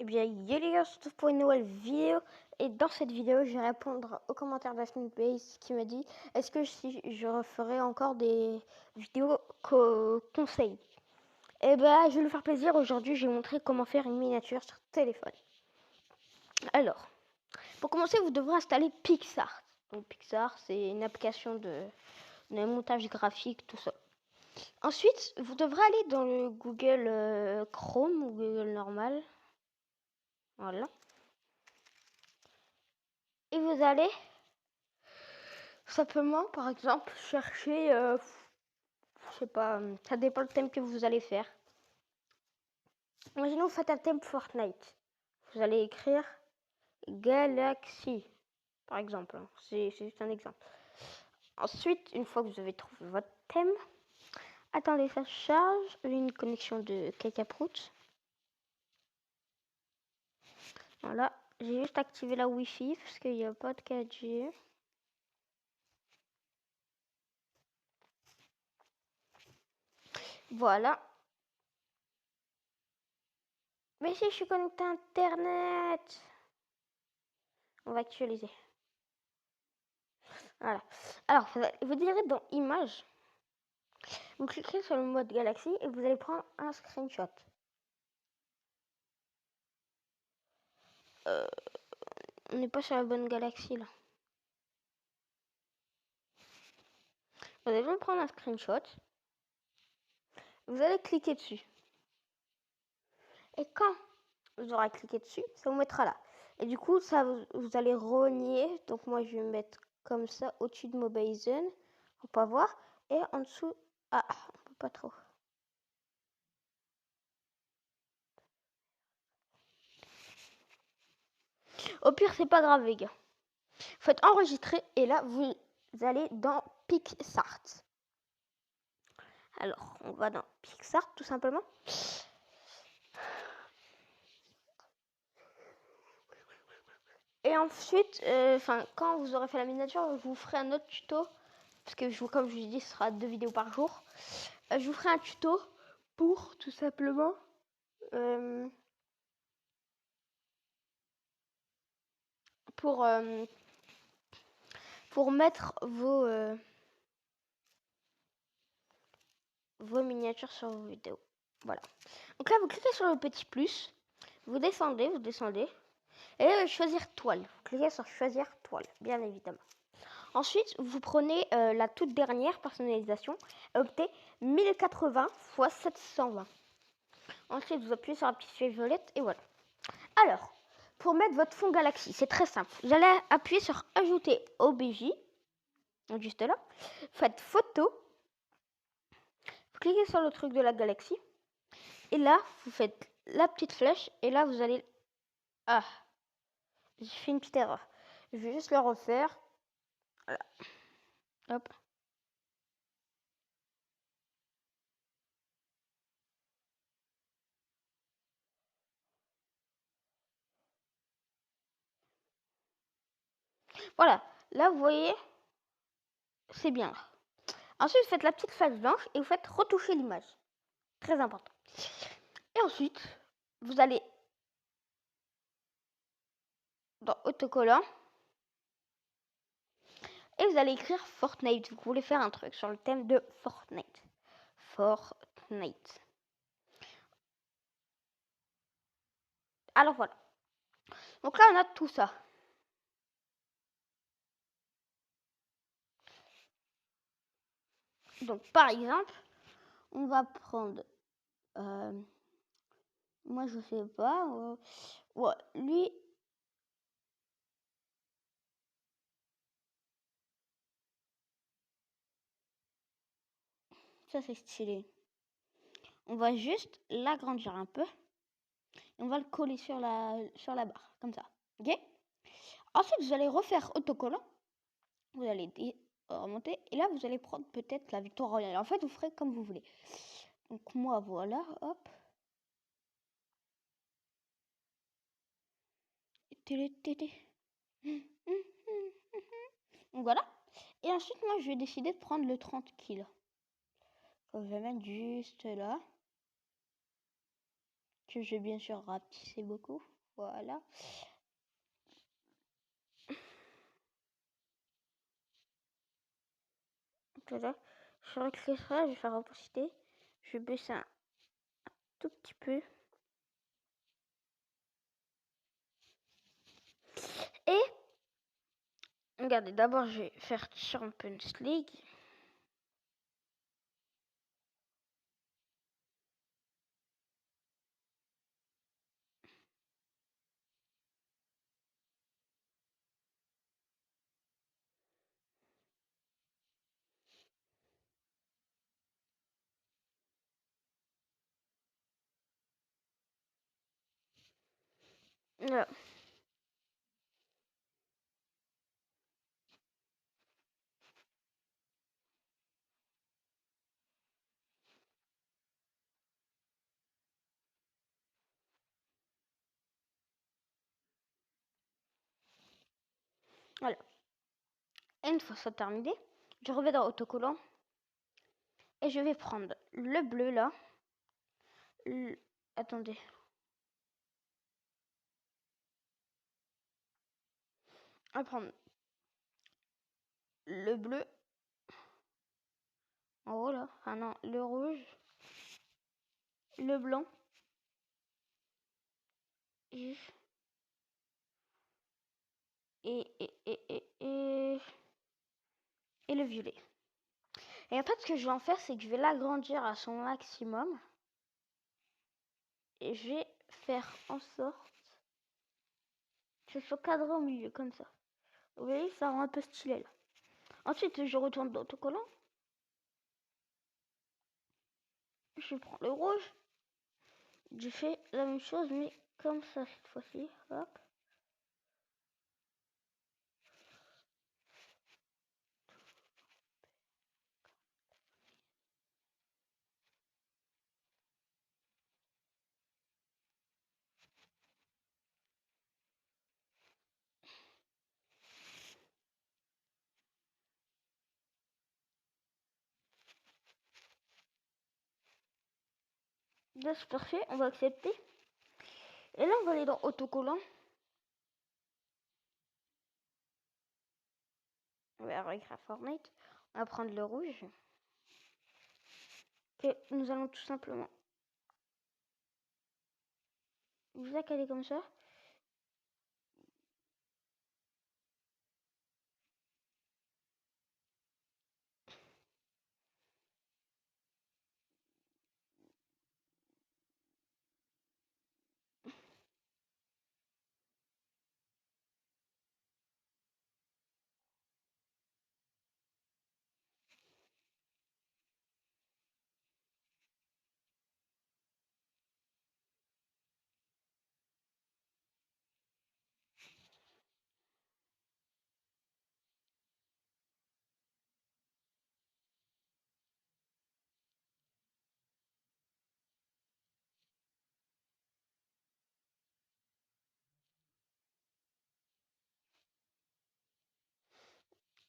Eh bien, yo les gars, on se retrouve pour une nouvelle vidéo. Et dans cette vidéo, je vais répondre aux commentaires d'Ashley Base qui m'a dit est-ce que si je referai encore des vidéos conseils. Eh ben, je vais lui faire plaisir. Aujourd'hui, je vais montrer comment faire une miniature sur téléphone. Alors, pour commencer, vous devrez installer PixArt. Donc, PixArt, c'est une application de montage graphique, tout ça. Ensuite, vous devrez aller dans le Google Chrome ou Google normal. Voilà. Et vous allez simplement, par exemple, chercher, je sais pas, ça dépend le thème que vous allez faire. Imaginons vous faites un thème Fortnite. Vous allez écrire Galaxy, par exemple. C'est juste un exemple. Ensuite, une fois que vous avez trouvé votre thème, attendez, ça charge. Une connexion de Cacaproot. Voilà. J'ai juste activé la Wi-Fi parce qu'il n'y a pas de 4G. Voilà. Mais si je suis connecté à Internet, on va actualiser. Voilà. Alors, vous direz dans Images, vous cliquez sur le mode Galaxy et vous allez prendre un screenshot. On n'est pas sur la bonne galaxie là. Vous allez prendre un screenshot. Vous allez cliquer dessus. Et quand vous aurez cliqué dessus, ça vous mettra là. Et du coup, ça vous allez renier. Donc moi, je vais mettre comme ça au-dessus de Mobile Zone. On peut voir. Et en dessous, ah, on peut pas trop. Au pire, c'est pas grave, les gars. Faites enregistrer et là, vous allez dans PixArt. Alors, on va dans PixArt tout simplement. Et ensuite, quand vous aurez fait la miniature, je vous ferai un autre tuto. Parce que, comme je vous ai dit, ce sera 2 vidéos par jour. Je vous ferai un tuto pour tout simplement pour mettre vos miniatures sur vos vidéos. Voilà. Donc là, vous cliquez sur le petit plus. Vous descendez. Et là, choisir toile. Vous cliquez sur choisir toile, bien évidemment. Ensuite, vous prenez la toute dernière personnalisation et optez 1080 x 720. Ensuite, vous appuyez sur la petite flèche violette et voilà. Alors, pour mettre votre fond galaxie, c'est très simple. Vous allez appuyer sur ajouter OBJ, donc juste là. Faites photo. Vous cliquez sur le truc de la galaxie. Et là, vous faites la petite flèche et là, vous allez... Ah, j'ai fait une petite erreur. Je vais juste le refaire. Voilà. Hop. Voilà. Là, vous voyez, c'est bien. Ensuite, vous faites la petite face blanche et vous faites retoucher l'image. Très important. Et ensuite, vous allez dans autocollant et vous allez écrire Fortnite. Vous voulez faire un truc sur le thème de Fortnite. Fortnite. Alors voilà. Donc là, on a tout ça. Donc par exemple, on va prendre... moi, je sais pas. Ouais, lui... Ça, c'est stylé. On va juste l'agrandir un peu. Et on va le coller sur la barre. Comme ça. Ok? Ensuite, vous allez refaire autocollant. Vous allez remonter. Et là, vous allez prendre peut-être la victoire royale. En fait, vous ferez comme vous voulez. Donc moi, voilà. Hop. Donc voilà. Et ensuite, moi, je vais décider de prendre le 30 kills. Donc, je vais mettre juste là. que j'ai bien sûr rapetissé beaucoup. Voilà. Voilà. Je recrée ça, je vais faire opacité. Je vais baisser un tout petit peu. Et regardez, d'abord je vais faire Champions League. Voilà. Voilà. Et une fois ça terminé, je reviens dans autocollant et je vais prendre le bleu là. Attendez. On va prendre le bleu en haut là. Ah non, le rouge, le blanc et, et le violet. Et en fait, ce que je vais en faire, c'est que je vais l'agrandir à son maximum. Et je vais faire en sorte que ce soit cadré au milieu, comme ça. Vous voyez, ça rend un peu stylé là. Ensuite, je retourne dans l'autocollant. Je prends le rouge. Je fais la même chose, mais comme ça cette fois-ci. Hop. Là, c'est parfait. On va accepter. Et là, on va aller dans autocollant. On va écrire Fortnite. On va prendre le rouge. Et nous allons tout simplement vous accaler comme ça.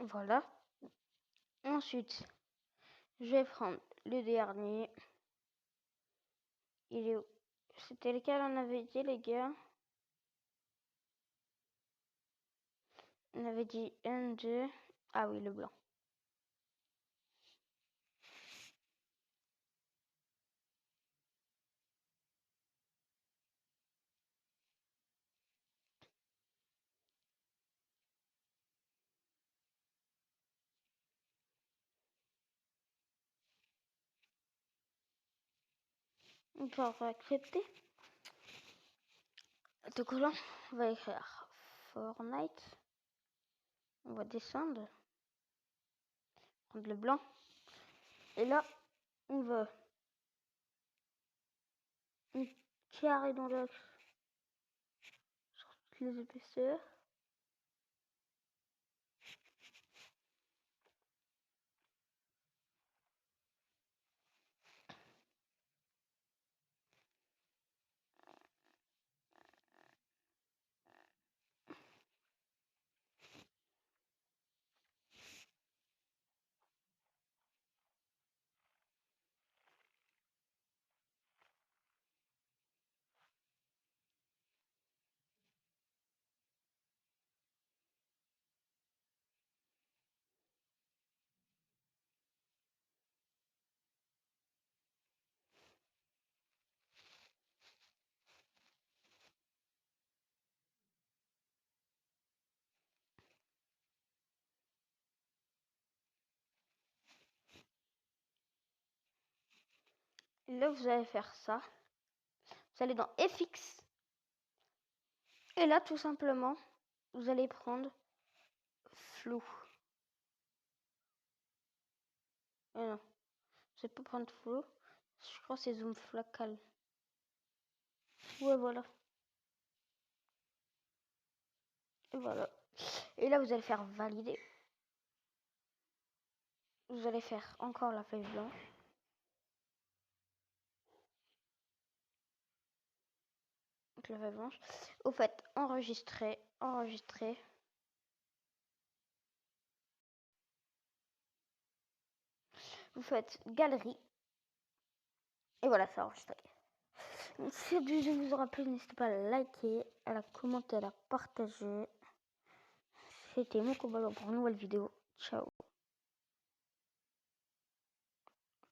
Voilà. Ensuite, je vais prendre le dernier. Il est où? C'était lequel on avait dit, les gars? On avait dit un, deux. Ah oui, le blanc. On va accepter. Autocollant, on va écrire Fortnite. On va descendre. Prendre le blanc. Et là, on va un carré dans l'axe sur toutes les épaisseurs. Et là, vous allez faire ça. Vous allez dans FX. Et là, tout simplement, vous allez prendre flou. Et non, je vais pas prendre flou. Je crois que c'est zoom focal. Ouais, voilà. Et voilà. Et là, vous allez faire valider. Vous allez faire encore la flèche blanche. Donc la flèche blanche. Au fait, enregistrer, enregistrer. Vous faites galerie. Et voilà, c'est enregistré. Donc, si cette vidéo vous aura plu, n'hésitez pas à la liker, à la commenter, à la partager. C'était mon combat pour une nouvelle vidéo. Ciao.